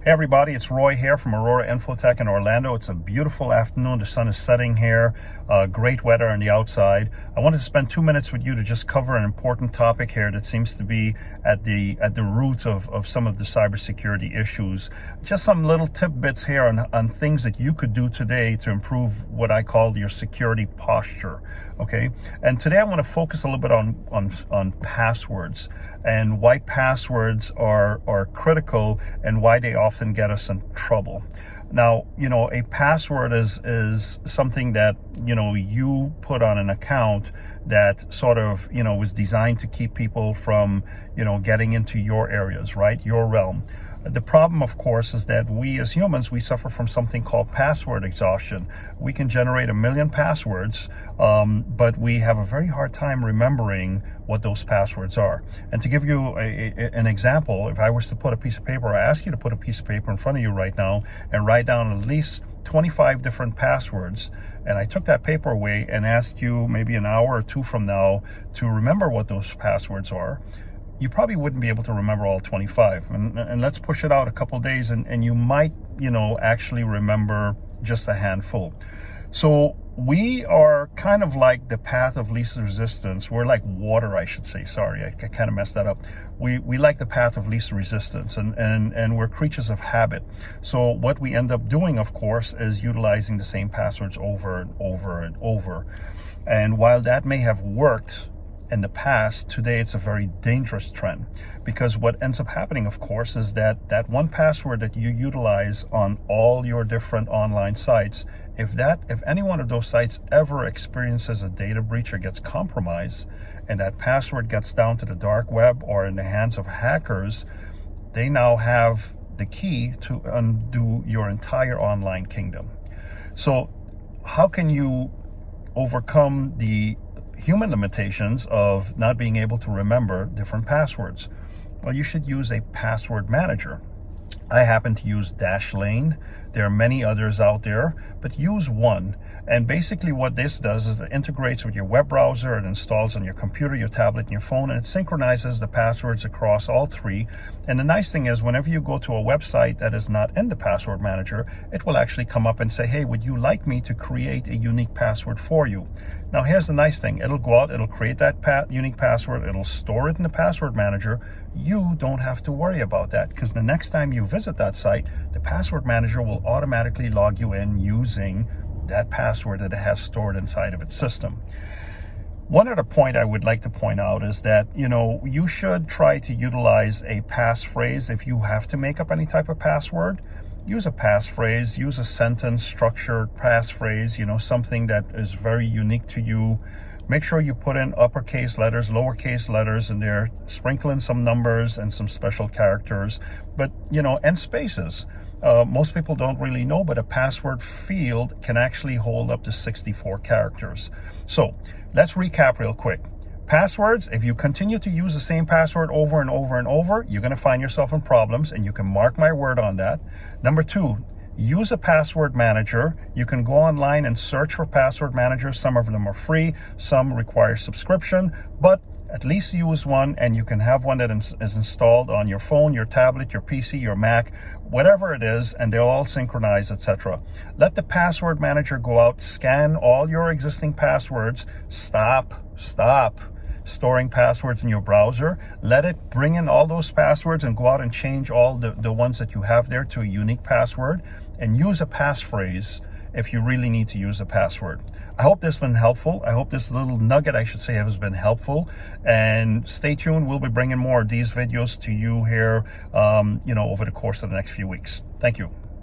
Hey everybody, it's Roy here from Aurora Infotech in Orlando. It's a beautiful afternoon. The sun is setting here. Great weather on the outside. I wanted to spend 2 minutes with you to just cover an important topic here that seems to be at the root of some of the cybersecurity issues. Just some little tidbits here on things that you could do today to improve what I call your security posture. Okay, and today I want to focus a little bit on passwords and why passwords are critical and why they often get us in trouble. Now, a password is something that, you put on an account that sort of, was designed to keep people from, getting into your areas, right? Your realm. The problem, of course, is that we as humans, we suffer from something called password exhaustion. We can generate 1 million passwords, but we have a very hard time remembering what those passwords are. And to give you an example, if I was to put a piece of paper, I ask you to put a piece of paper in front of you right now and write down at least 25 different passwords, and I took that paper away and asked you maybe an hour or two from now to remember what those passwords are, you probably wouldn't be able to remember all 25. And let's push it out a couple days and you might, actually remember just a handful. So we are kind of like the path of least resistance. We're like water, I should say. Sorry, I kind of messed that up. We like the path of least resistance, and we're creatures of habit. So what we end up doing, of course, is utilizing the same passwords over and over and over. And while that may have worked in the past, today it's a very dangerous trend, because what ends up happening, of course, is that one password that you utilize on all your different online sites, if any one of those sites ever experiences a data breach or gets compromised, and that password gets down to the dark web or in the hands of hackers, they now have the key to undo your entire online kingdom. So how can you overcome the human limitations of not being able to remember different passwords? Well, you should use a password manager. I happen to use Dashlane. There are many others out there, but use one. And basically what this does is it integrates with your web browser, it installs on your computer, your tablet, and your phone, and it synchronizes the passwords across all three. And the nice thing is, whenever you go to a website that is not in the password manager, it will actually come up and say, hey, would you like me to create a unique password for you? Now, here's the nice thing. It'll go out, it'll create that unique password, it'll store it in the password manager. You don't have to worry about that, because the next time you visit that site, the password manager will automatically log you in using that password that it has stored inside of its system. One other point I would like to point out is that, you should try to utilize a passphrase. If you have to make up any type of password, use a passphrase, use a sentence structured passphrase, something that is very unique to you. Make sure you put in uppercase letters, lowercase letters in there, sprinkle in some numbers and some special characters, but, and spaces. Most people don't really know, but a password field can actually hold up to 64 characters. So let's recap real quick. Passwords, if you continue to use the same password over and over and over, you're going to find yourself in problems, and you can mark my word on that. Number two, use a password manager. You can go online and search for password managers. Some of them are free, some require subscription, but at least use one, and you can have one that is installed on your phone, your tablet, your PC, your Mac, whatever it is, and they'll all synchronize, etc. Let the password manager go out, scan all your existing passwords. Stop storing passwords in your browser. Let it bring in all those passwords and go out and change all the ones that you have there to a unique password, and use a passphrase if you really need to use a password. I hope this has been helpful. I hope this little nugget, I should say, has been helpful. And stay tuned. We'll be bringing more of these videos to you here, over the course of the next few weeks. Thank you.